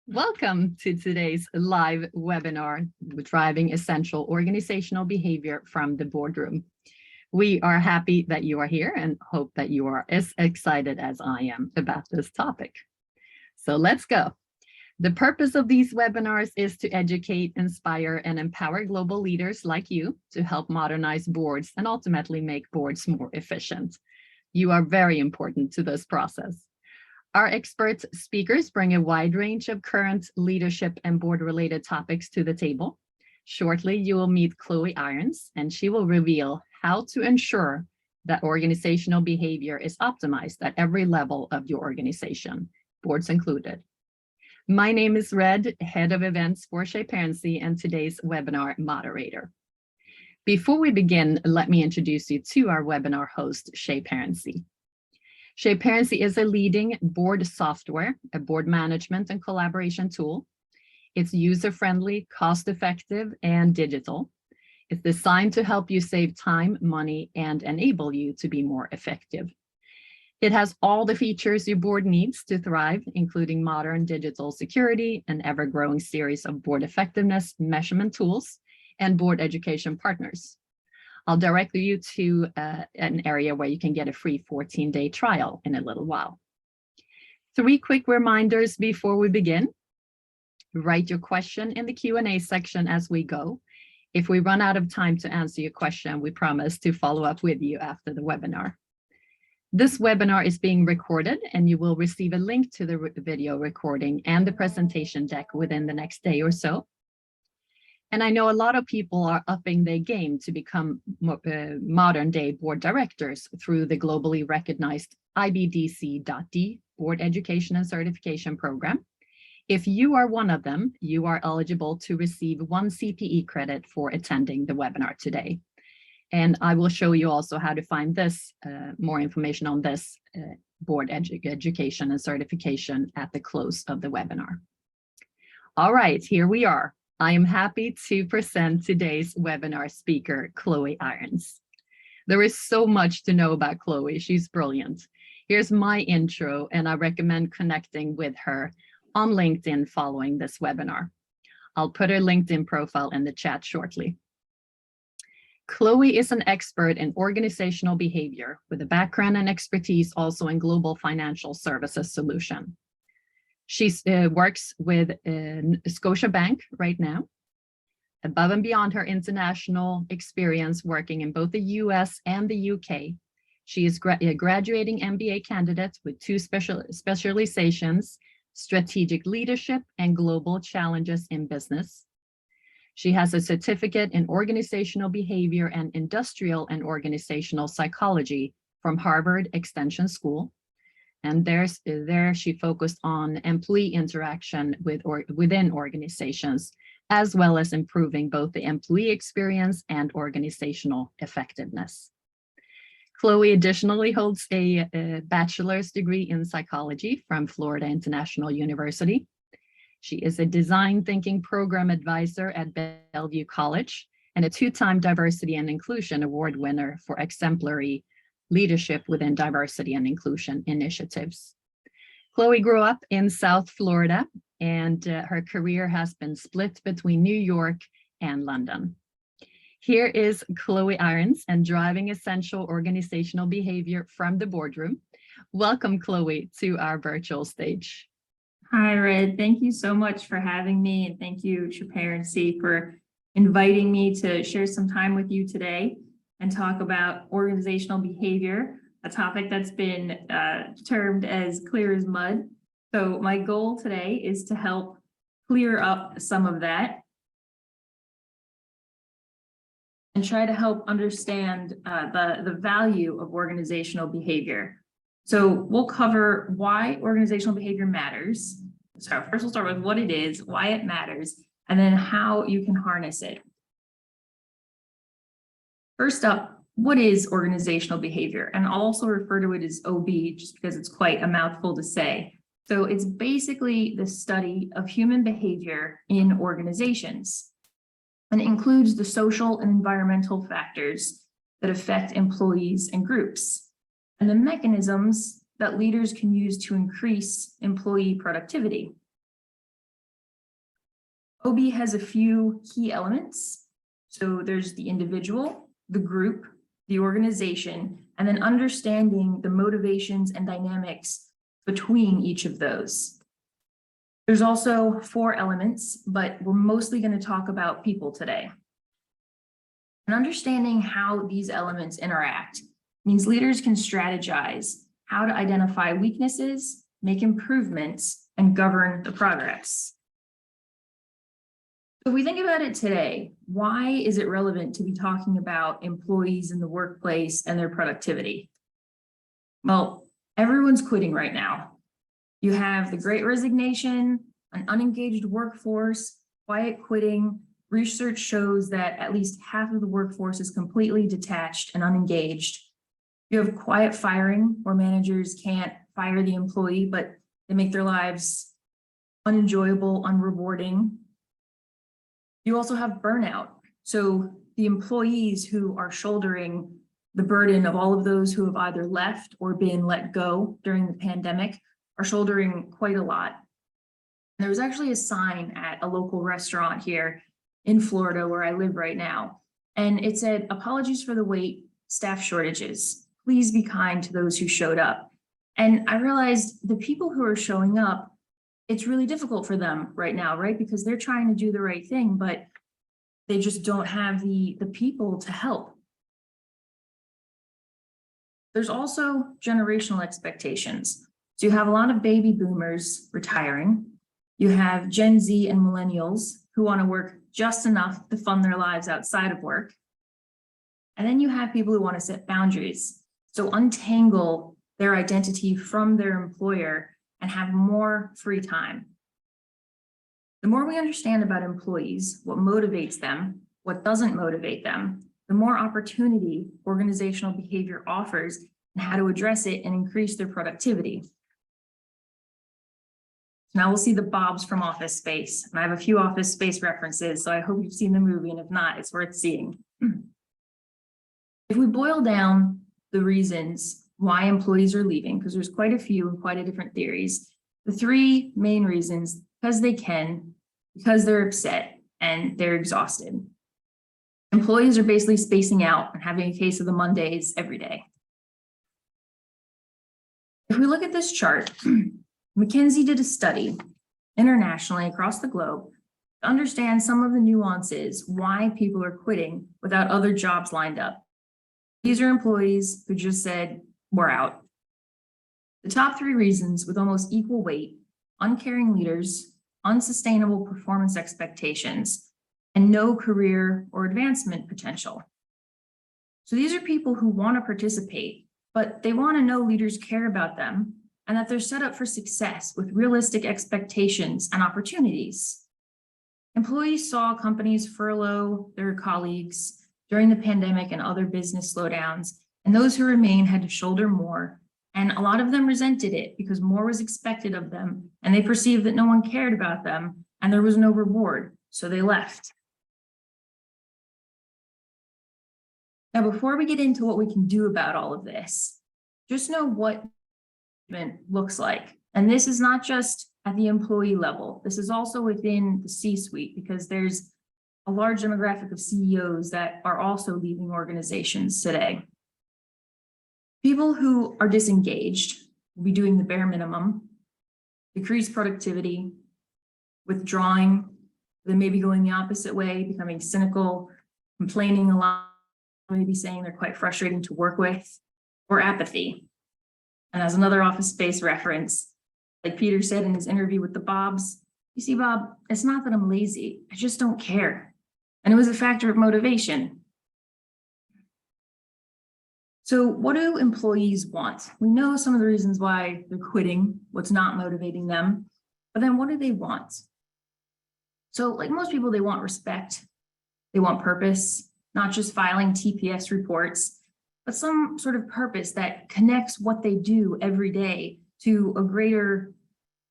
Welcome to today's live webinar, Driving Essential Organizational Behavior from the Boardroom. We are happy that you are here and hope that you are as excited as I am about this topic. So let's go. The purpose of these webinars is to educate, inspire, and empower global leaders like you to help modernize boards and ultimately make boards more efficient. You are very important to this process. Our expert speakers bring a wide range of current leadership and board-related topics to the table. Shortly, you will meet Chloe Irons, and she will reveal how to ensure that organizational behavior is optimized at every level of your organization, boards included. My name is Red, Head of Events for Shaparency and today's webinar moderator. Before we begin, let me introduce you to our webinar host, Shaparency. Shaparency is a leading board software, a board management and collaboration tool. It's user-friendly, cost-effective, and digital. It's designed to help you save time, money, and enable you to be more effective. It has all the features your board needs to thrive, including modern digital security, an ever-growing series of board effectiveness measurement tools, and board education partners. I'll direct you to an area where you can get a free 14-day trial in a little while. 3 quick reminders before we begin. Write your question in the Q&A section as we go. If we run out of time to answer your question, we promise to follow up with you after the webinar. This webinar is being recorded, and you will receive a link to the video recording and the presentation deck within the next day or so. And I know a lot of people are upping their game to become modern day board directors through the globally recognized IBDC.D Board Education and Certification Program. If you are one of them, you are eligible to receive 1 CPE credit for attending the webinar today. And I will show you also how to find this, more information on this board education and certification at the close of the webinar. All right, here we are. I am happy to present today's webinar speaker, Chloe Irons. There is so much to know about Chloe. She's brilliant. Here's my intro, and I recommend connecting with her on LinkedIn following this webinar. I'll put her LinkedIn profile in the chat shortly. Chloe is an expert in organizational behavior with a background and expertise also in global financial services solution. She works with Scotiabank right now. Above and beyond her international experience working in both the US and the UK, she is a graduating MBA candidate with 2 specializations, strategic leadership and global challenges in business. She has a certificate in organizational behavior and industrial and organizational psychology from Harvard Extension School. And there she focused on employee interaction within organizations, as well as improving both the employee experience and organizational effectiveness. Chloe additionally holds a bachelor's degree in psychology from Florida International University. She is a design thinking program advisor at Bellevue College and a 2-time Diversity and Inclusion Award winner for exemplary leadership within diversity and inclusion initiatives. Chloe grew up in South Florida, and her career has been split between New York and London. Here is Chloe Irons and Driving Essential Organizational Behavior from the Boardroom. Welcome, Chloe, to our virtual stage. Hi, Red. Thank you so much for having me, and thank you, Shaparency, for inviting me to share some time with you today and talk about organizational behavior, a topic that's been termed as clear as mud. So my goal today is to help clear up some of that and try to help understand the value of organizational behavior. So we'll cover why organizational behavior matters. So first we'll start with what it is, why it matters, and then how you can harness it. First up, what is organizational behavior? And I'll also refer to it as OB just because it's quite a mouthful to say. So it's basically the study of human behavior in organizations. And it includes the social and environmental factors that affect employees and groups, and the mechanisms that leaders can use to increase employee productivity. OB has a few key elements. So there's the individual, the group, the organization, and then understanding the motivations and dynamics between each of those. There's also 4 elements, but we're mostly going to talk about people today. And understanding how these elements interact means leaders can strategize how to identify weaknesses, make improvements, and govern the progress. If we think about it today, why is it relevant to be talking about employees in the workplace and their productivity? Well, everyone's quitting right now. You have the Great Resignation, an unengaged workforce, quiet quitting. Research shows that at least half of the workforce is completely detached and unengaged. You have quiet firing, where managers can't fire the employee, but they make their lives unenjoyable, unrewarding. You also have burnout. So the employees who are shouldering the burden of all of those who have either left or been let go during the pandemic are shouldering quite a lot. And there was actually a sign at a local restaurant here in Florida where I live right now. And it said, "Apologies for the wait, staff shortages. Please be kind to those who showed up." And I realized the people who are showing up, it's really difficult for them right now, right? Because they're trying to do the right thing, but they just don't have the people to help. There's also generational expectations. So you have a lot of baby boomers retiring. You have Gen Z and millennials who want to work just enough to fund their lives outside of work. And then you have people who want to set boundaries. So untangle their identity from their employer and have more free time. The more we understand about employees, what motivates them, what doesn't motivate them, the more opportunity organizational behavior offers and how to address it and increase their productivity. Now we'll see the Bobs from Office Space. And I have a few Office Space references, so I hope you've seen the movie, and if not, it's worth seeing. If we boil down the reasons why employees are leaving, because there's quite a few and quite a different theories, the 3 main reasons: because they can, because they're upset, and they're exhausted. Employees are basically spacing out and having a case of the Mondays every day. If we look at this chart, McKinsey did a study internationally across the globe to understand some of the nuances why people are quitting without other jobs lined up. These are employees who just said, "We're out." The top 3 reasons with almost equal weight: uncaring leaders, unsustainable performance expectations, and no career or advancement potential. So these are people who want to participate, but they want to know leaders care about them and that they're set up for success with realistic expectations and opportunities. Employees saw companies furlough their colleagues during the pandemic and other business slowdowns, and those who remain had to shoulder more. And a lot of them resented it because more was expected of them, and they perceived that no one cared about them and there was no reward, so they left. Now, before we get into what we can do about all of this, just know what looks like. And this is not just at the employee level. This is also within the C-suite, because there's a large demographic of CEOs that are also leaving organizations today. People who are disengaged will be doing the bare minimum, decreased productivity, withdrawing, then maybe going the opposite way, becoming cynical, complaining a lot, maybe saying they're quite frustrating to work with, or apathy. And as another Office Space reference, like Peter said in his interview with the Bobs, "You see, Bob, it's not that I'm lazy, I just don't care." And it was a factor of motivation. So what do employees want? We know some of the reasons why they're quitting, what's not motivating them, but then what do they want? So like most people, they want respect, they want purpose, not just filing TPS reports, but some sort of purpose that connects what they do every day to a greater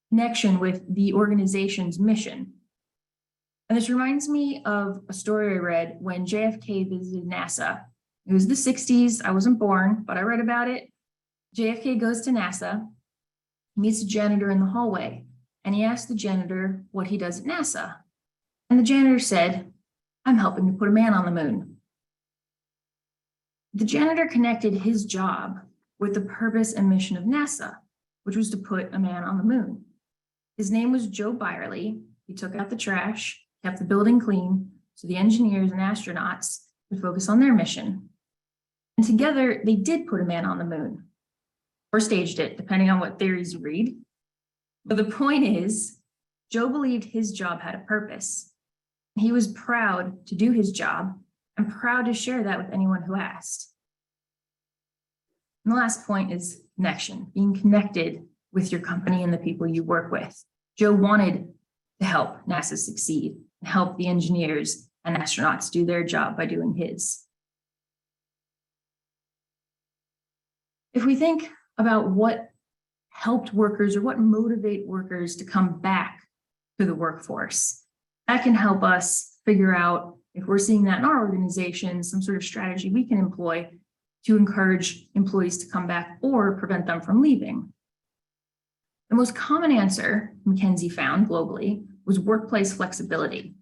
connection with the organization's mission. And this reminds me of a story I read when JFK visited NASA. It was the 60s, I wasn't born, but I read about it. JFK goes to NASA, meets a janitor in the hallway, and he asks the janitor what he does at NASA. And the janitor said, "I'm helping to put a man on the moon." The janitor connected his job with the purpose and mission of NASA, which was to put a man on the moon. His name was Joe Byerly. He took out the trash, kept the building clean, so the engineers and astronauts could focus on their mission. And together, they did put a man on the moon, or staged it, depending on what theories you read. But the point is, Joe believed his job had a purpose. He was proud to do his job and proud to share that with anyone who asked. And the last point is connection, being connected with your company and the people you work with. Joe wanted to help NASA succeed and help the engineers and astronauts do their job by doing his. If we think about what helped workers or what motivate workers to come back to the workforce, that can help us figure out, if we're seeing that in our organization, some sort of strategy we can employ to encourage employees to come back or prevent them from leaving. The most common answer McKinsey found globally was workplace flexibility.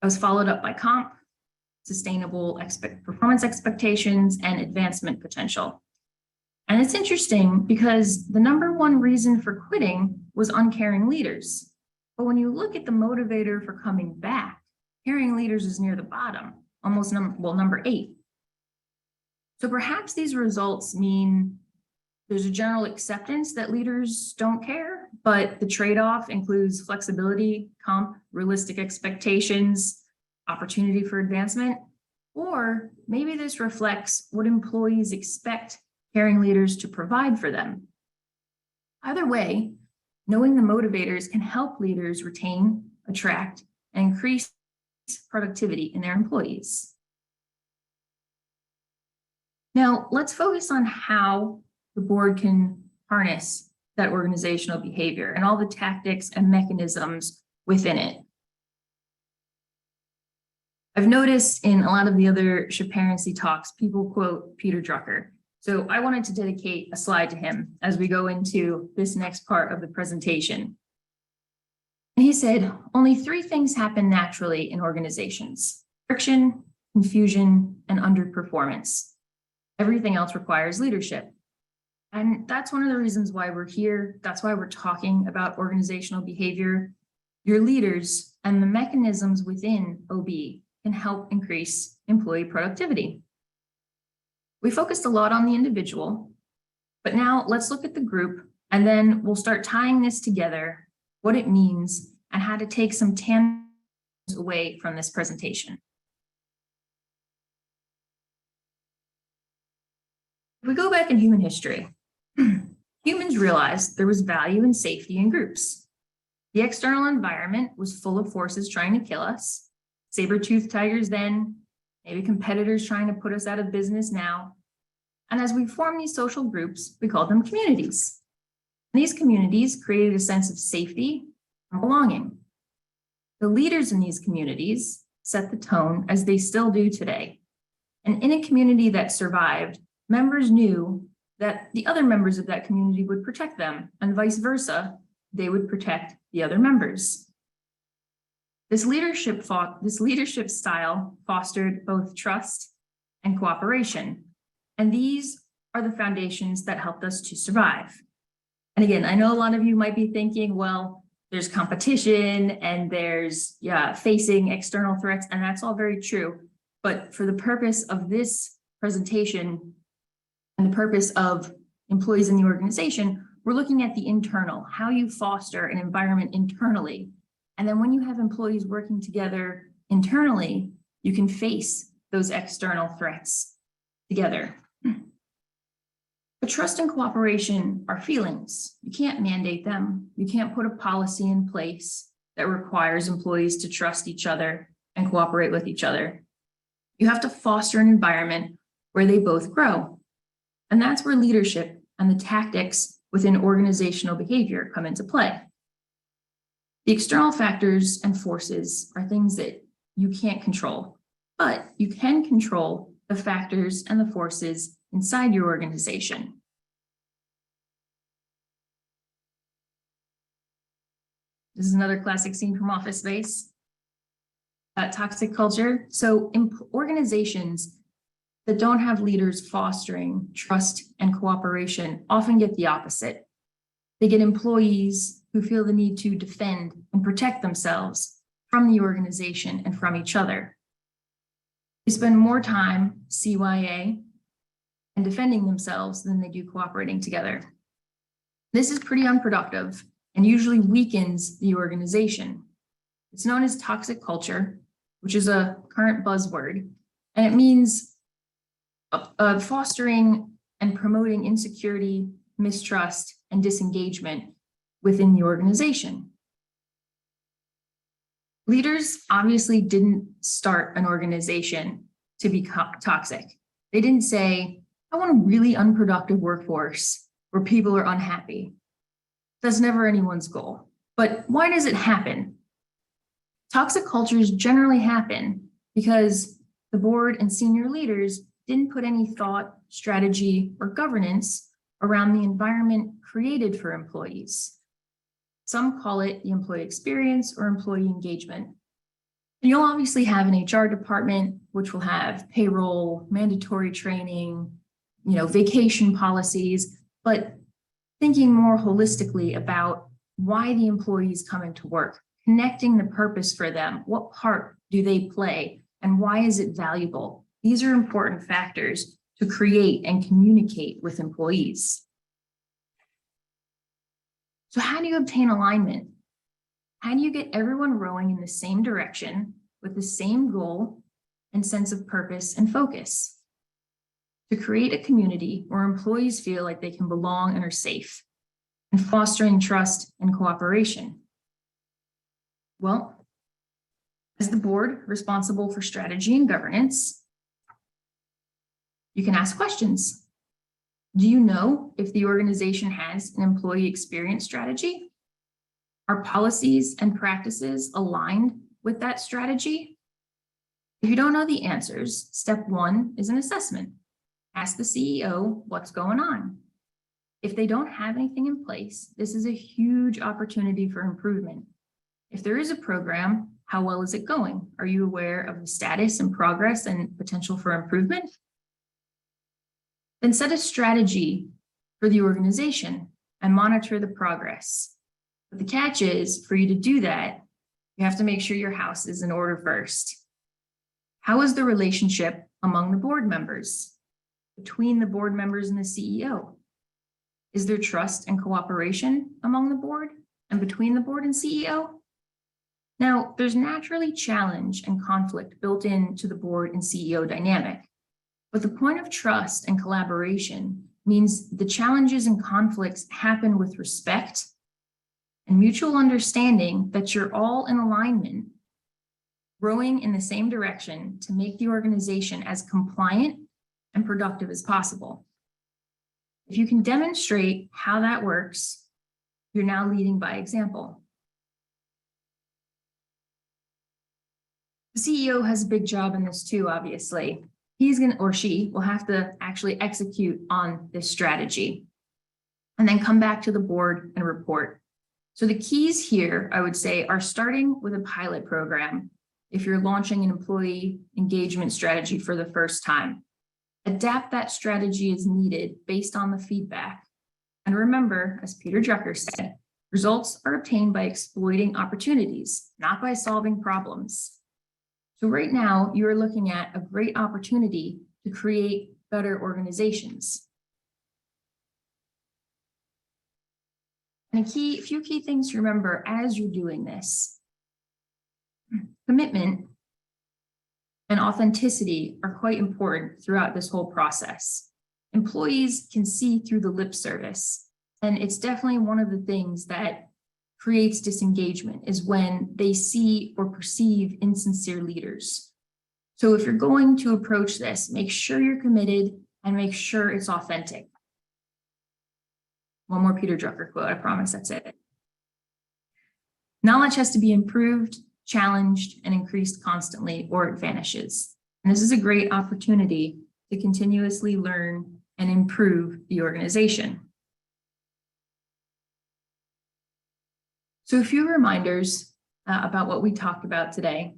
That was followed up by comp, sustainable performance expectations, and advancement potential. And it's interesting because the number one reason for quitting was uncaring leaders. But when you look at the motivator for coming back, caring leaders is near the bottom, almost number 8. So perhaps these results mean there's a general acceptance that leaders don't care, but the trade-off includes flexibility, comp, realistic expectations, opportunity for advancement, or maybe this reflects what employees expect caring leaders to provide for them. Either way, knowing the motivators can help leaders retain, attract, and increase productivity in their employees. Now, let's focus on how the board can harness that organizational behavior and all the tactics and mechanisms within it. I've noticed in a lot of the other Shaparency talks, people quote Peter Drucker. So I wanted to dedicate a slide to him as we go into this next part of the presentation. And he said, only 3 things happen naturally in organizations: friction, confusion, and underperformance. Everything else requires leadership. And that's one of the reasons why we're here. That's why we're talking about organizational behavior. Your leaders and the mechanisms within OB can help increase employee productivity. We focused a lot on the individual, but now let's look at the group, and then we'll start tying this together, what it means, and how to take some tangibles away from this presentation. If we go back in human history, humans realized there was value in safety in groups. The external environment was full of forces trying to kill us, saber-toothed tigers then, maybe competitors trying to put us out of business now. And as we formed these social groups, we called them communities. And these communities created a sense of safety and belonging. The leaders in these communities set the tone, as they still do today. And in a community that survived, members knew that the other members of that community would protect them, and vice versa, they would protect the other members. This leadership style fostered both trust and cooperation. And these are the foundations that helped us to survive. And again, I know a lot of you might be thinking, well, there's competition and there's facing external threats, and that's all very true. But for the purpose of this presentation and the purpose of employees in the organization, we're looking at the internal, how you foster an environment internally. And then when you have employees working together internally, you can face those external threats together. But trust and cooperation are feelings. You can't mandate them. You can't put a policy in place that requires employees to trust each other and cooperate with each other. You have to foster an environment where they both grow. And that's where leadership and the tactics within organizational behavior come into play. The external factors and forces are things that you can't control, but you can control the factors and the forces inside your organization. This is another classic scene from Office Space. Toxic culture. So organizations that don't have leaders fostering trust and cooperation often get the opposite. They get employees who feel the need to defend and protect themselves from the organization and from each other. They spend more time CYA and defending themselves than they do cooperating together. This is pretty unproductive and usually weakens the organization. It's known as toxic culture, which is a current buzzword, and it means fostering and promoting insecurity, mistrust, and disengagement within the organization. Leaders obviously didn't start an organization to be toxic. They didn't say, I want a really unproductive workforce where people are unhappy. That's never anyone's goal. But why does it happen? Toxic cultures generally happen because the board and senior leaders didn't put any thought, strategy, or governance around the environment created for employees. Some call it the employee experience or employee engagement. And you'll obviously have an HR department, which will have payroll, mandatory training, vacation policies, but thinking more holistically about why the employees coming to work, connecting the purpose for them, what part do they play, and why is it valuable? These are important factors to create and communicate with employees. So how do you obtain alignment? How do you get everyone rowing in the same direction with the same goal and sense of purpose and focus? To create a community where employees feel like they can belong and are safe, and fostering trust and cooperation. Well, as the board responsible for strategy and governance, you can ask questions. Do you know if the organization has an employee experience strategy? Are policies and practices aligned with that strategy? If you don't know the answers, step one is an assessment. Ask the CEO what's going on. If they don't have anything in place, this is a huge opportunity for improvement. If there is a program, how well is it going? Are you aware of the status and progress and potential for improvement? Then set a strategy for the organization and monitor the progress. But the catch is, for you to do that, you have to make sure your house is in order first. How is the relationship among the board members, between the board members and the CEO? Is there trust and cooperation among the board and between the board and CEO? Now, there's naturally challenge and conflict built into the board and CEO dynamic, but the point of trust and collaboration means the challenges and conflicts happen with respect and mutual understanding that you're all in alignment, rowing in the same direction to make the organization as compliant and productive as possible. If you can demonstrate how that works, you're now leading by example. The CEO has a big job in this too, obviously. He's going to, or she will have to actually execute on this strategy and then come back to the board and report. So the keys here, I would say, are starting with a pilot program if you're launching an employee engagement strategy for the first time. Adapt that strategy as needed based on the feedback. And remember, as Peter Drucker said, results are obtained by exploiting opportunities, not by solving problems. So right now, you are looking at a great opportunity to create better organizations. And a few key things to remember as you're doing this. Commitment and authenticity are quite important throughout this whole process. Employees can see through the lip service, and it's definitely one of the things that creates disengagement is when they see or perceive insincere leaders. So if you're going to approach this, make sure you're committed and make sure it's authentic. One more Peter Drucker quote, I promise that's it. Knowledge has to be improved, challenged, and increased constantly, or it vanishes. And this is a great opportunity to continuously learn and improve the organization. So a few reminders about what we talked about today.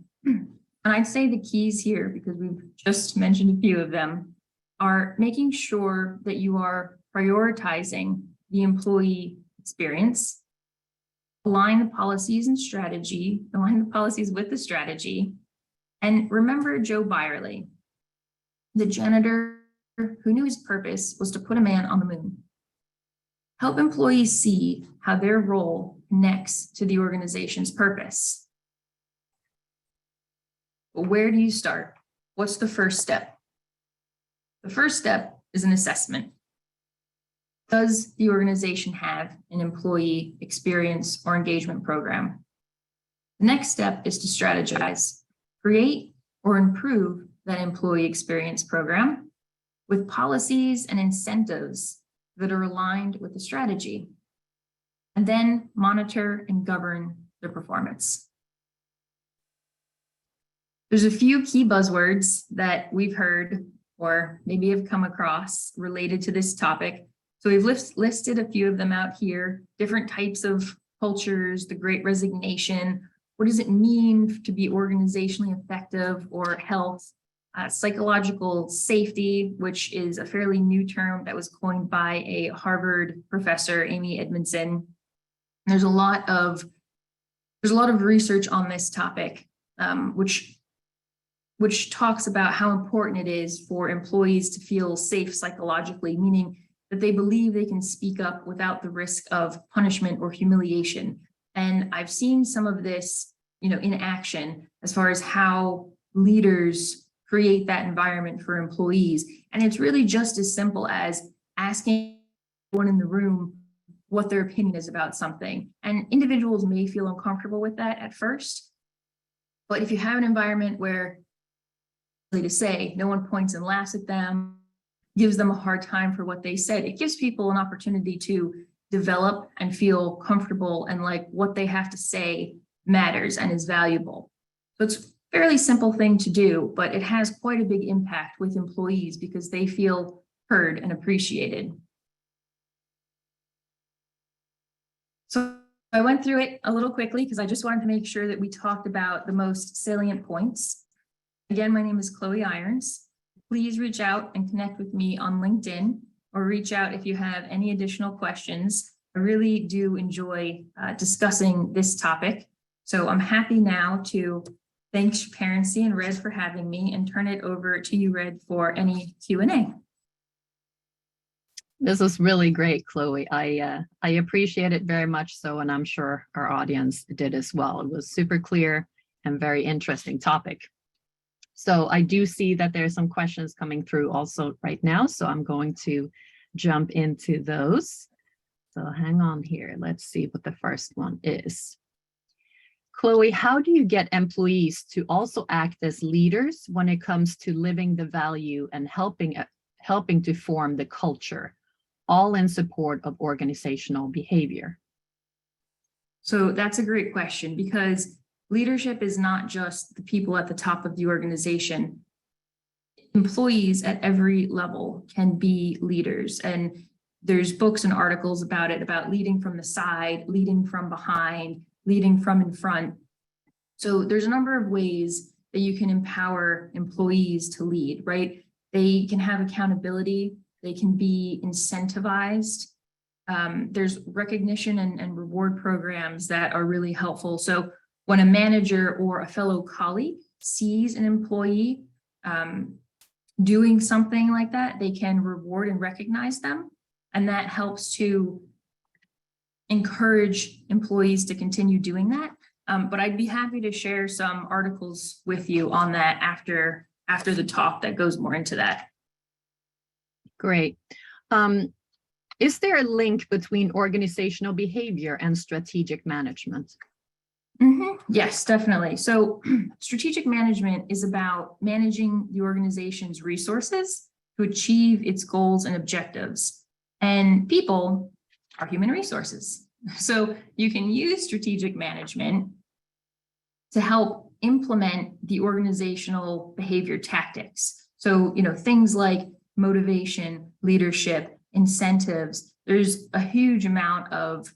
And I'd say the keys here, because we've just mentioned a few of them, are making sure that you are prioritizing the employee experience, align the policies with the strategy, and remember Joe Byerly, the janitor who knew his purpose was to put a man on the moon. Help employees see how their role connects to the organization's purpose. But where do you start? What's the first step? The first step is an assessment. Does the organization have an employee experience or engagement program? The next step is to strategize, create or improve that employee experience program with policies and incentives that are aligned with the strategy, and then monitor and govern their performance. There's a few key buzzwords that we've heard or maybe have come across related to this topic. So we've listed a few of them out here, different types of cultures, the Great Resignation. What does it mean to be organizationally effective or health? Psychological safety, which is a fairly new term that was coined by a Harvard professor, Amy Edmondson. There's a lot of research on this topic, which talks about how important it is for employees to feel safe psychologically, meaning that they believe they can speak up without the risk of punishment or humiliation. And I've seen some of this, in action as far as how leaders create that environment for employees. And it's really just as simple as asking everyone in the room what their opinion is about something. And individuals may feel uncomfortable with that at first, but if you have an environment where, to say, no one points and laughs at them, gives them a hard time for what they said, it gives people an opportunity to develop and feel comfortable and like what they have to say matters and is valuable. So it's a fairly simple thing to do, but it has quite a big impact with employees because they feel heard and appreciated. So I went through it a little quickly because I just wanted to make sure that we talked about the most salient points. Again, my name is Chloe Irons. Please reach out and connect with me on LinkedIn or reach out if you have any additional questions. I really do enjoy discussing this topic. So I'm happy now to thank Shaparency and Red for having me and turn it over to you, Red, for any Q&A. This was really great, Chloe. I appreciate it very much so, and I'm sure our audience did as well. It was super clear and very interesting topic. So I do see that there are some questions coming through also right now, so I'm going to jump into those. So hang on here. Let's see what the first one is. Chloe, how do you get employees to also act as leaders when it comes to living the value and helping to form the culture, all in support of organizational behavior? So that's a great question because leadership is not just the people at the top of the organization. Employees at every level can be leaders, and there's books and articles about it, about leading from the side, leading from behind, leading from in front. So there's a number of ways that you can empower employees to lead, right? They can have accountability, they can be incentivized. There's recognition and reward programs that are really helpful. So when a manager or a fellow colleague sees an employee doing something like that, they can reward and recognize them. And that helps to encourage employees to continue doing that. But I'd be happy to share some articles with you on that after the talk that goes more into that. Great. Is there a link between organizational behavior and strategic management? Yes, definitely. So strategic management is about managing the organization's resources to achieve its goals and objectives. And people are human resources. So you can use strategic management to help implement the organizational behavior tactics. So, things like motivation, leadership, incentives. There's a huge amount of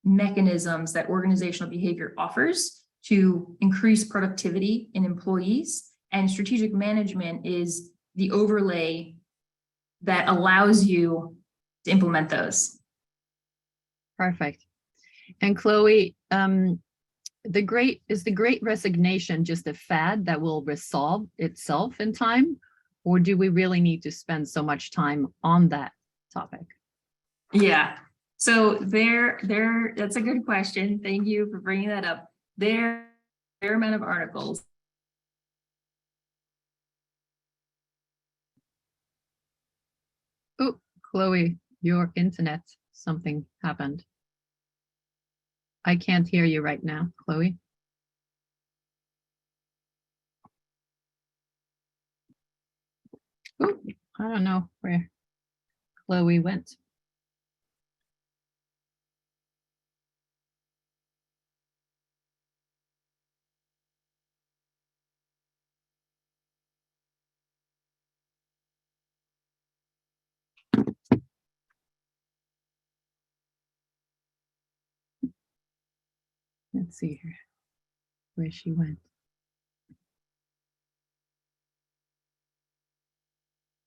mechanisms that organizational behavior offers to increase productivity in employees, and strategic management is the overlay that allows you to implement those. Perfect. And Chloe, is the Great Resignation just a fad that will resolve itself in time, or do we really need to spend so much time on that topic? Yeah, so that's a good question. Thank you for bringing that up. There are a fair amount of articles. Oh, Chloe, your internet, something happened. I can't hear you right now, Chloe. Oh, I don't know where Chloe went. Let's see here where she went.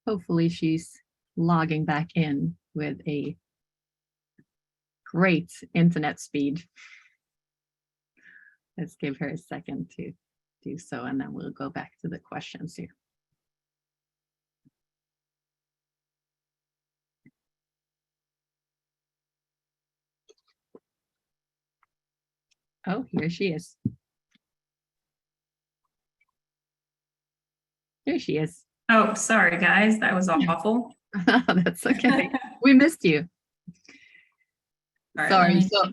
Hopefully she's logging back in with a great internet speed. Let's give her a second to do so, and then we'll go back to the questions here. Oh, here she is. Here she is. Oh, sorry, guys. That was awful. That's okay. We missed you. Right, Sorry. So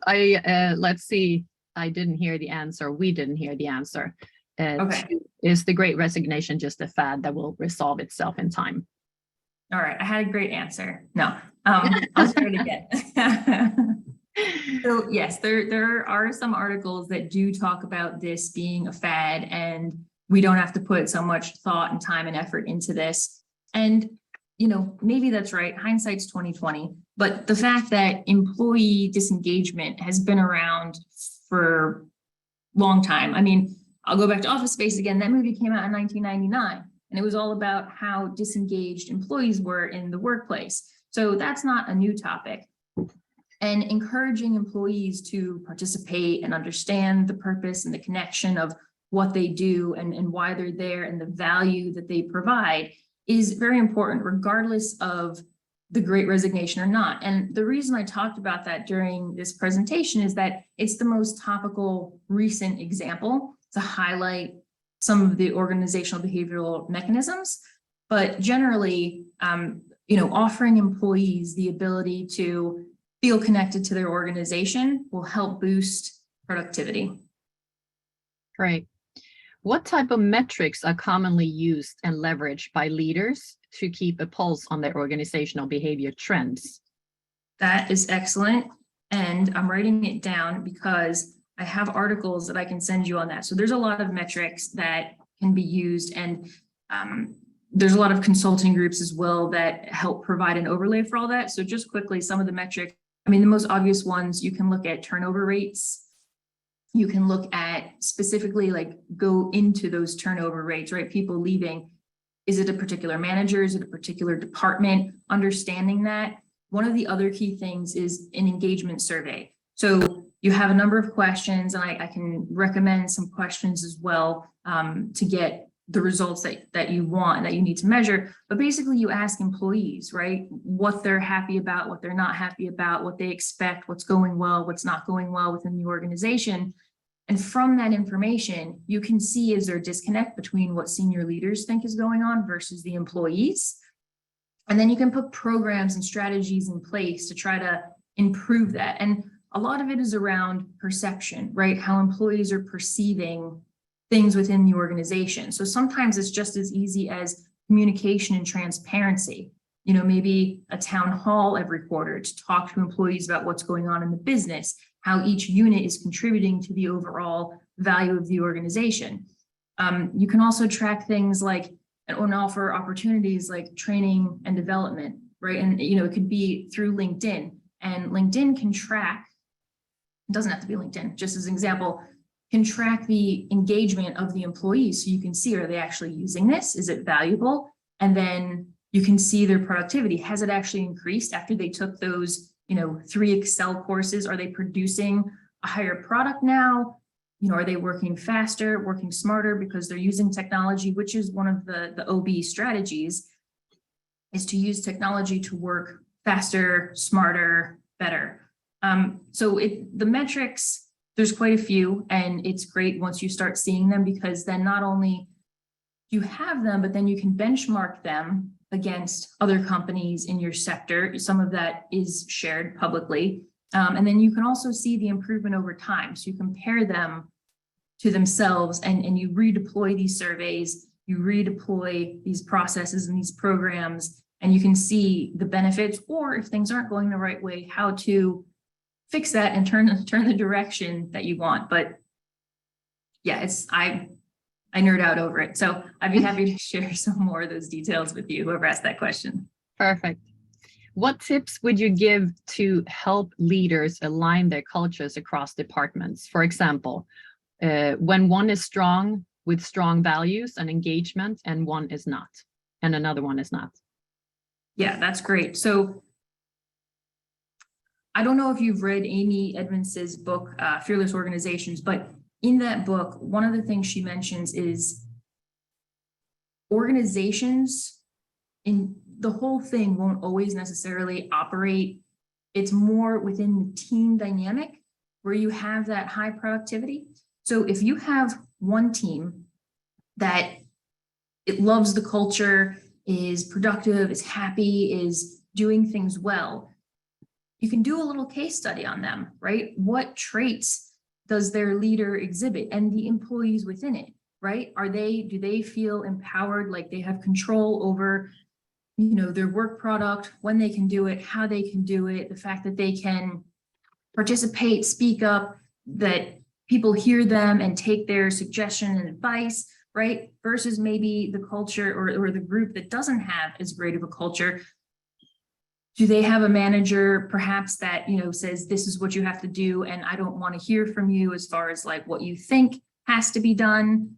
let's see. I didn't hear the answer. We didn't hear the answer. Okay. Is the Great Resignation just a fad that will resolve itself in time? All right. I had a great answer. No, I'll try it again. So yes, there are some articles that do talk about this being a fad, and we don't have to put so much thought and time and effort into this. And, you know, maybe that's right. Hindsight's 2020, but the fact that employee disengagement has been around for a long time. I mean, I'll go back to Office Space again. That movie came out in 1999, and it was all about how disengaged employees were in the workplace. So that's not a new topic. And encouraging employees to participate and understand the purpose and the connection of what they do and why they're there and the value that they provide is very important, regardless of the Great Resignation or not. And the reason I talked about that during this presentation is that it's the most topical recent example to highlight some of the organizational behavioral mechanisms. But generally, you know, offering employees the ability to feel connected to their organization will help boost productivity. Great. What type of metrics are commonly used and leveraged by leaders to keep a pulse on their organizational behavior trends? That is excellent. And I'm writing it down because I have articles that I can send you on that. So there's a lot of metrics that can be used, and there's a lot of consulting groups as well that help provide an overlay for all that. So just quickly, some of the metrics, I mean, the most obvious ones, you can look at turnover rates. You can look at specifically, like, go into those turnover rates, right? People leaving. Is it a particular manager? Is it a particular department? Understanding that. One of the other key things is an engagement survey. So you have a number of questions, and I can recommend some questions as well to get the results that you want, that you need to measure. But basically you ask employees, right, what they're happy about, what they're not happy about, what they expect, what's going well, what's not going well within the organization. And from that information, you can see, is there a disconnect between what senior leaders think is going on versus the employees? And then you can put programs and strategies in place to try to improve that. And a lot of it is around perception, right? How employees are perceiving things within the organization. So sometimes it's just as easy as communication and transparency. You know, maybe a town hall every quarter to talk to employees about what's going on in the business, how each unit is contributing to the overall value of the organization. You can also track things like, and offer opportunities like training and development, right? And, you know, it could be through LinkedIn, and LinkedIn can track, it doesn't have to be LinkedIn, just as an example, can track the engagement of the employees. So you can see, are they actually using this? Is it valuable? And then you can see their productivity. Has it actually increased after they took those, 3 Excel courses? Are they producing a higher product now? Are they working faster, working smarter because they're using technology, which is one of the OB strategies, is to use technology to work faster, smarter, better. So the metrics, there's quite a few, and it's great once you start seeing them, because then not only you have them, but then you can benchmark them against other companies in your sector. Some of that is shared publicly. And then you can also see the improvement over time. So you compare them to themselves, and you redeploy these surveys, you redeploy these processes and these programs, and you can see the benefits, or if things aren't going the right way, how to fix that and turn the direction that you want. But yeah, I nerd out over it. So I'd be happy to share some more of those details with you, whoever asked that question. Perfect. What tips would you give to help leaders align their cultures across departments? For example, when one is strong with strong values and engagement, and one is not, and another one is not. Yeah, that's great. So I don't know if you've read Amy Edmonds's book, Fearless Organizations, but in that book, one of the things she mentions is organizations in the whole thing won't always necessarily operate. It's more within the team dynamic where you have that high productivity. So if you have one team that it loves the culture, is productive, is happy, is doing things well, you can do a little case study on them, right? What traits does their leader exhibit and the employees within it, right? Do they feel empowered, like they have control over, their work product, when they can do it, how they can do it, the fact that they can participate, speak up, that people hear them and take their suggestion and advice, right? Versus maybe the culture or the group that doesn't have as great of a culture. Do they have a manager perhaps that, says, this is what you have to do, and I don't want to hear from you as far as like what you think has to be done.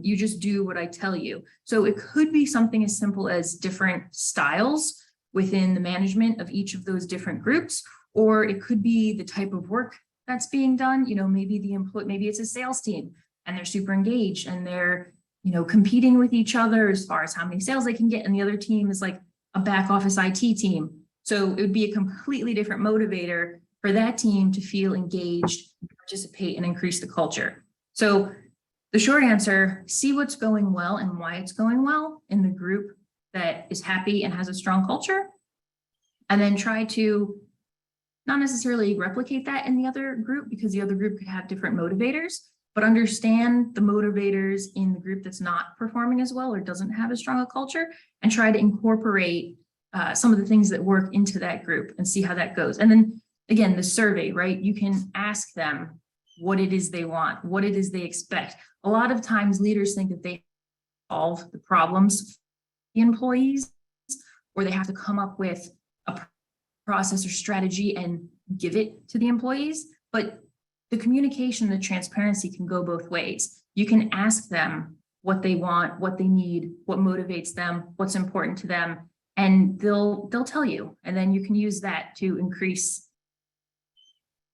You just do what I tell you. So it could be something as simple as different styles within the management of each of those different groups, or it could be the type of work that's being done. Maybe it's a sales team and they're super engaged and they're, competing with each other as far as how many sales they can get. And the other team is like a back office IT team. So it would be a completely different motivator for that team to feel engaged, participate, and increase the culture. So the short answer, see what's going well and why it's going well in the group that is happy and has a strong culture, and then try to not necessarily replicate that in the other group, because the other group could have different motivators, but understand the motivators in the group that's not performing as well or doesn't have as strong a culture, and try to incorporate some of the things that work into that group and see how that goes. And then again, the survey, right? You can ask them what it is they want, what it is they expect. A lot of times leaders think that they solve the problems for the employees, or they have to come up with a process or strategy and give it to the employees. But the communication, the transparency can go both ways. You can ask them what they want, what they need, what motivates them, what's important to them, and they'll tell you. And then you can use that to increase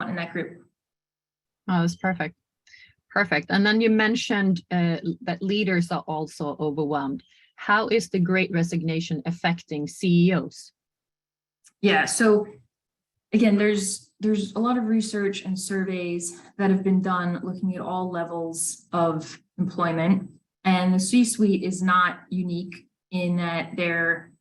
in that group. Oh, that's perfect. Perfect. And then you mentioned that leaders are also overwhelmed. How is the Great Resignation affecting CEOs? Yeah, so again, there's a lot of research and surveys that have been done looking at all levels of employment, and the C-suite is not unique in that they're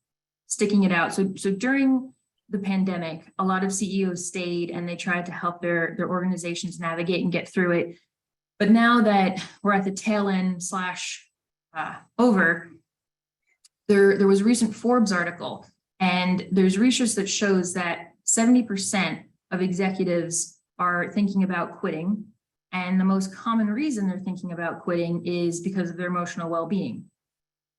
sticking it out. So during the pandemic, a lot of CEOs stayed and they tried to help their organizations navigate and get through it. But now that we're at the tail end / over, there was a recent Forbes article, and there's research that shows that 70% of executives are thinking about quitting. And the most common reason they're thinking about quitting is because of their emotional well-being.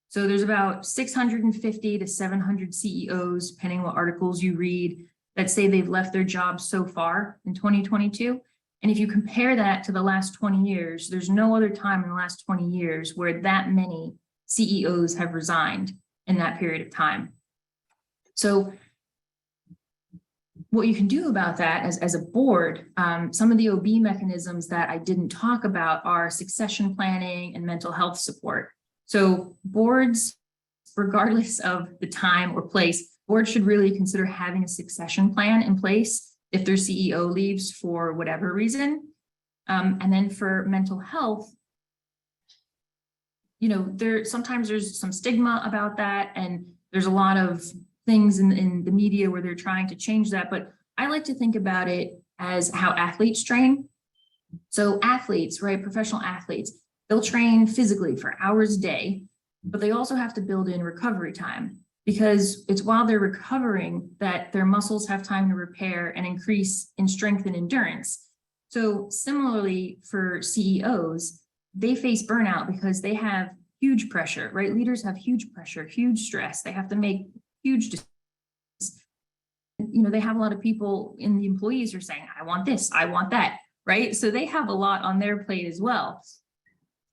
So there's about 650 to 700 CEOs, depending on what articles you read, that say they've left their jobs so far in 2022. And if you compare that to the last 20 years, there's no other time in the last 20 years where that many CEOs have resigned in that period of time. So what you can do about that as a board, some of the OB mechanisms that I didn't talk about are succession planning and mental health support. So boards, regardless of the time or place, boards should really consider having a succession plan in place if their CEO leaves for whatever reason. And then for mental health, you know, sometimes there's some stigma about that, and there's a lot of things in the media where they're trying to change that. But I like to think about it as how athletes train. So athletes, right, professional athletes, they'll train physically for hours a day, but they also have to build in recovery time, because it's while they're recovering that their muscles have time to repair and increase in strength and endurance. So similarly for CEOs, they face burnout because they have huge pressure, right? Leaders have huge pressure, huge stress. They have to make huge decisions. You know, they have a lot of people in the employees who are saying, I want this, I want that, right? So they have a lot on their plate as well.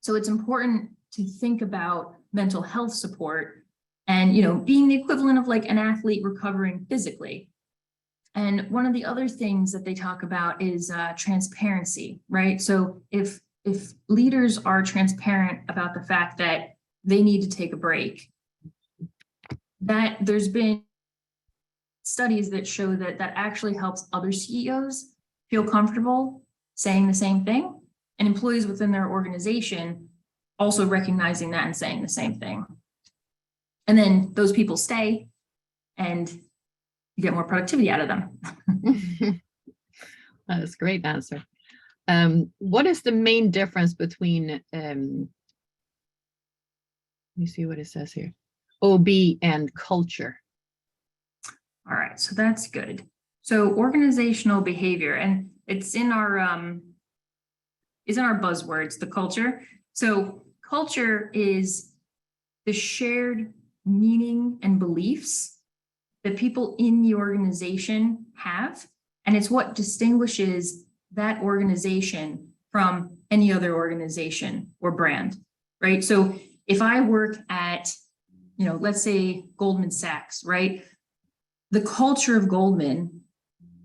So it's important to think about mental health support and, you know, being the equivalent of like an athlete recovering physically. And one of the other things that they talk about is transparency, right? So if leaders are transparent about the fact that they need to take a break, that there's been studies that show that that actually helps other CEOs feel comfortable saying the same thing, and employees within their organization also recognizing that and saying the same thing. And then those people stay and you get more productivity out of them. That's a great answer. What is the main difference between, let me see what it says here, OB and culture? All right, so that's good. So organizational behavior, and it's in our buzzwords, the culture. So culture is the shared meaning and beliefs that people in the organization have, and it's what distinguishes that organization from any other organization or brand, right? So if I work at, you know, let's say Goldman Sachs, right? The culture of Goldman,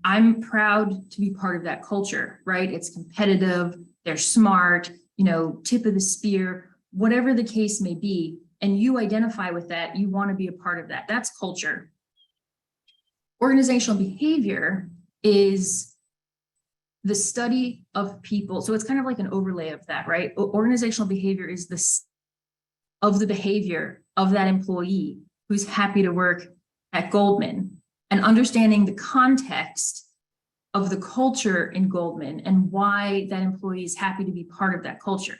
I'm proud to be part of that culture, right? It's competitive, they're smart, you know, tip of the spear, whatever the case may be, and you identify with that, you want to be a part of that. That's culture. Organizational behavior is the study of people. So it's kind of like an overlay of that, right? Organizational behavior is the behavior of that employee who's happy to work at Goldman, and understanding the context of the culture in Goldman and why that employee is happy to be part of that culture.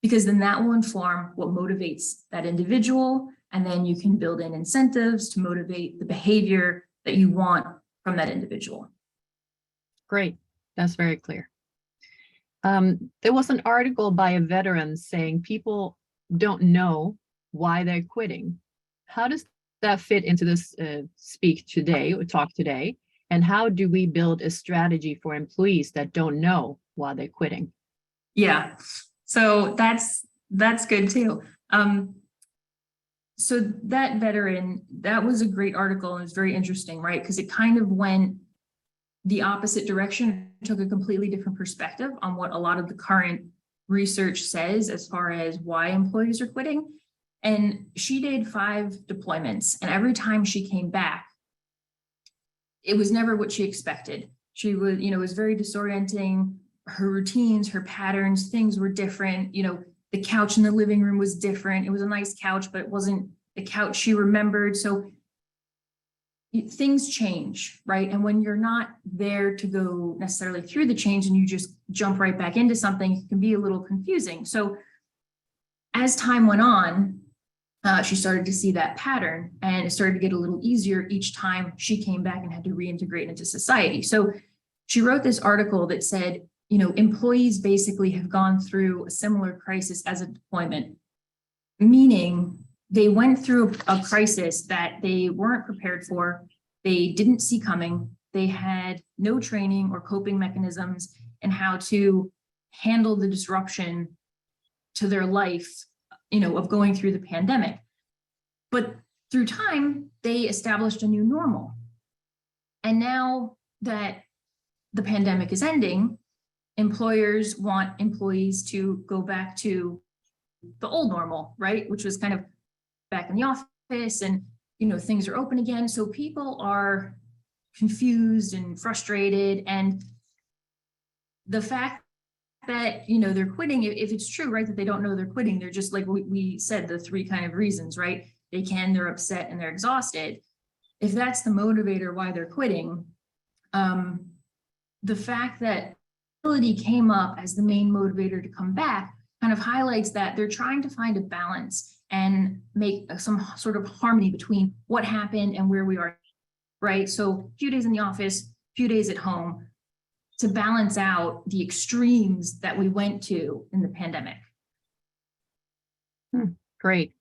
Because then that will inform what motivates that individual, and then you can build in incentives to motivate the behavior that you want from that individual. Great, that's very clear. There was an article by a veteran saying people don't know why they're quitting. How does that fit into this talk today? And how do we build a strategy for employees that don't know why they're quitting? Yeah, so that's good too. So that veteran, that was a great article, and it's very interesting, right? Because it kind of went the opposite direction, took a completely different perspective on what a lot of the current research says as far as why employees are quitting. And she did 5 deployments, and every time she came back, it was never what she expected. She was, you know, it was very disorienting. Her routines, her patterns, things were different. You know, the couch in the living room was different. It was a nice couch, but it wasn't the couch she remembered. So things change, right? And when you're not there to go necessarily through the change and you just jump right back into something, it can be a little confusing. So as time went on, she started to see that pattern, and it started to get a little easier each time she came back and had to reintegrate into society. So she wrote this article that said, you know, employees basically have gone through a similar crisis as a deployment, meaning they went through a crisis that they weren't prepared for, they didn't see coming, they had no training or coping mechanisms, and how to handle the disruption to their life, of going through the pandemic. But through time, they established a new normal. And now that the pandemic is ending, employers want employees to go back to the old normal, right? Which was kind of back in the office and, things are open again. So people are confused and frustrated. And the fact that, they're quitting, if it's true, right, that they don't know they're quitting, they're just like we said, the three kind of reasons, right? They're upset and they're exhausted. If that's the motivator why they're quitting, the fact that ability came up as the main motivator to come back kind of highlights that they're trying to find a balance and make some sort of harmony between what happened and where we are, right? So a few days in the office, a few days at home, to balance out the extremes that we went to in the pandemic. Great.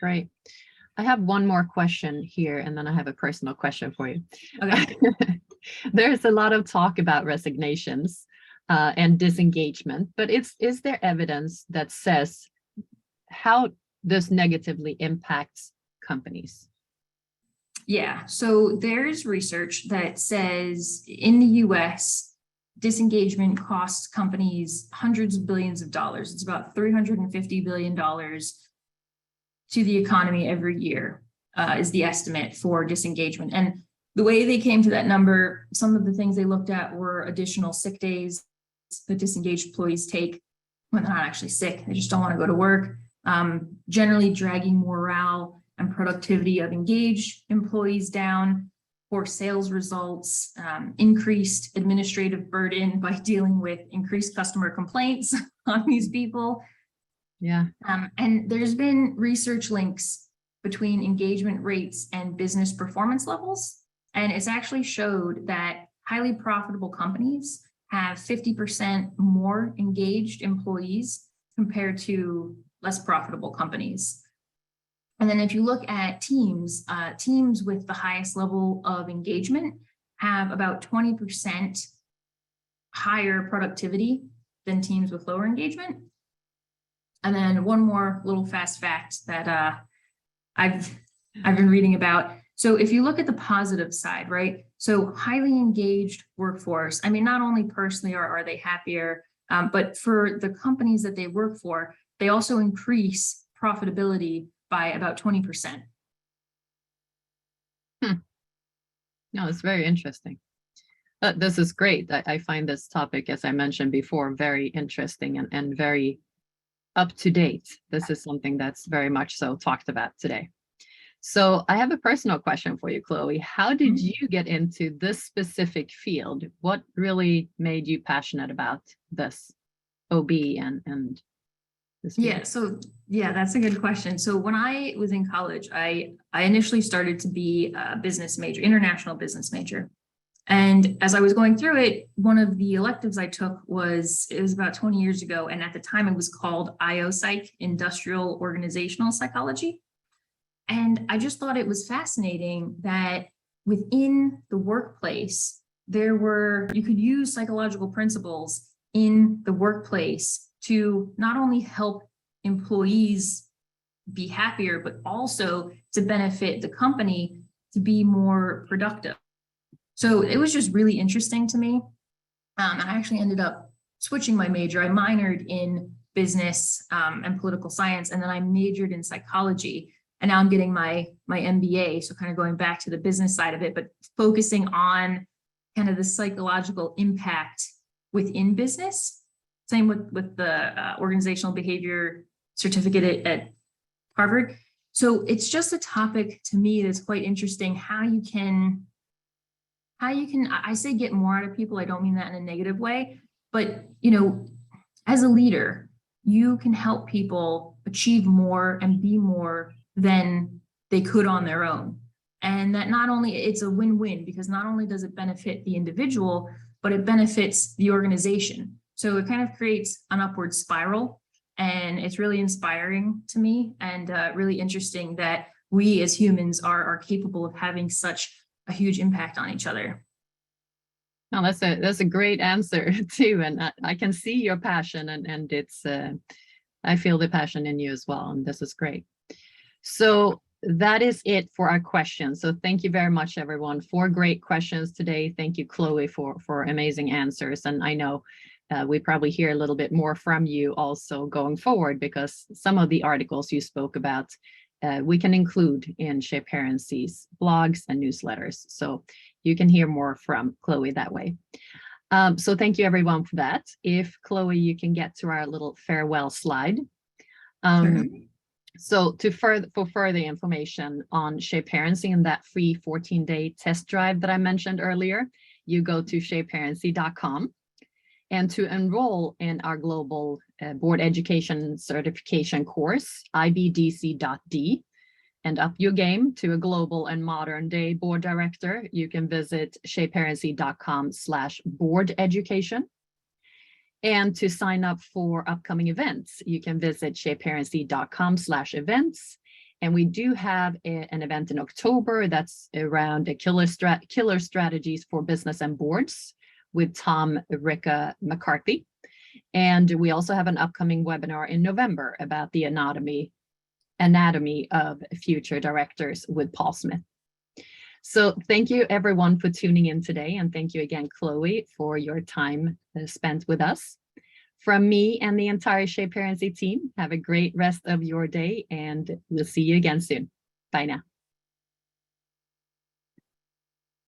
I have one more question here, and then I have a personal question for you. Okay. There's a lot of talk about resignations and disengagement, but is there evidence that says how this negatively impacts companies? Yeah, so there's research that says in the US, disengagement costs companies hundreds of billions of dollars. It's about $350 billion to the economy every year, is the estimate for disengagement. And the way they came to that number, some of the things they looked at were additional sick days that disengaged employees take when they're not actually sick. They just don't want to go to work. Generally dragging morale and productivity of engaged employees down, poor sales results, increased administrative burden by dealing with increased customer complaints on these people. Yeah. And there's been research links between engagement rates and business performance levels. And it's actually showed that highly profitable companies have 50% more engaged employees compared to less profitable companies. And then if you look at teams, teams with the highest level of engagement have about 20% higher productivity than teams with lower engagement. And then one more little fast fact that I've been reading about. So if you look at the positive side, right? So highly engaged workforce, I mean, not only personally are they happier, but for the companies that they work for, they also increase profitability by about 20%. No, it's very interesting. But this is great. I find this topic, as I mentioned before, very interesting and very up to date. This is something that's very much so talked about today. So I have a personal question for you, Chloe. How did you get into this specific field? What really made you passionate about this OB and this field? Yeah, that's a good question. So when I was in college, I initially started to be a business major, international business major. And as I was going through it, one of the electives I took it was about 20 years ago. And at the time it was called IO-Psych, Industrial Organizational Psychology. And I just thought it was fascinating that within the workplace, you could use psychological principles in the workplace to not only help employees be happier, but also to benefit the company to be more productive. So it was just really interesting to me. I actually ended up switching my major. I minored in business and political science, and then I majored in psychology. And now I'm getting my MBA. So kind of going back to the business side of it, but focusing on kind of the psychological impact within business. Same with the organizational behavior certificate at Harvard. So it's just a topic to me that's quite interesting, how you can, I say get more out of people. I don't mean that in a negative way, but as a leader, you can help people achieve more and be more than they could on their own. And that not only it's a win-win, because not only does it benefit the individual, but it benefits the organization. So it kind of creates an upward spiral, and it's really inspiring to me and really interesting that we as humans are capable of having such a huge impact on each other. No, that's a great answer too, and I can see your passion, and it's I feel the passion in you as well, and this is great. So that is it for our questions. So thank you very much, everyone, for great questions today. Thank you, Chloe, for amazing answers. And I know we probably hear a little bit more from you also going forward, because some of the articles you spoke about, we can include in Shaparency's blogs and newsletters. So you can hear more from Chloe that way. So thank you, everyone, for that. If, Chloe, you can get to our little farewell slide. Sure. So for further information on Shaparency and that free 14-day test drive that I mentioned earlier, you go to Shaparency.com. And to enroll in our global board education certification course, IBDC.D, and up your game to a global and modern day board director, you can visit Shaparency.com/board education. And to sign up for upcoming events, you can visit Shaparency.com/events. And we do have an event in October that's around killer strategies for business and boards with Tom Ulrika McCarthy. And we also have an upcoming webinar in November about the anatomy of future directors with Paul Smith. So thank you, everyone, for tuning in today. And thank you again, Chloe, for your time spent with us. From me and the entire Shaparency team, have a great rest of your day, and we'll see you again soon. Bye now.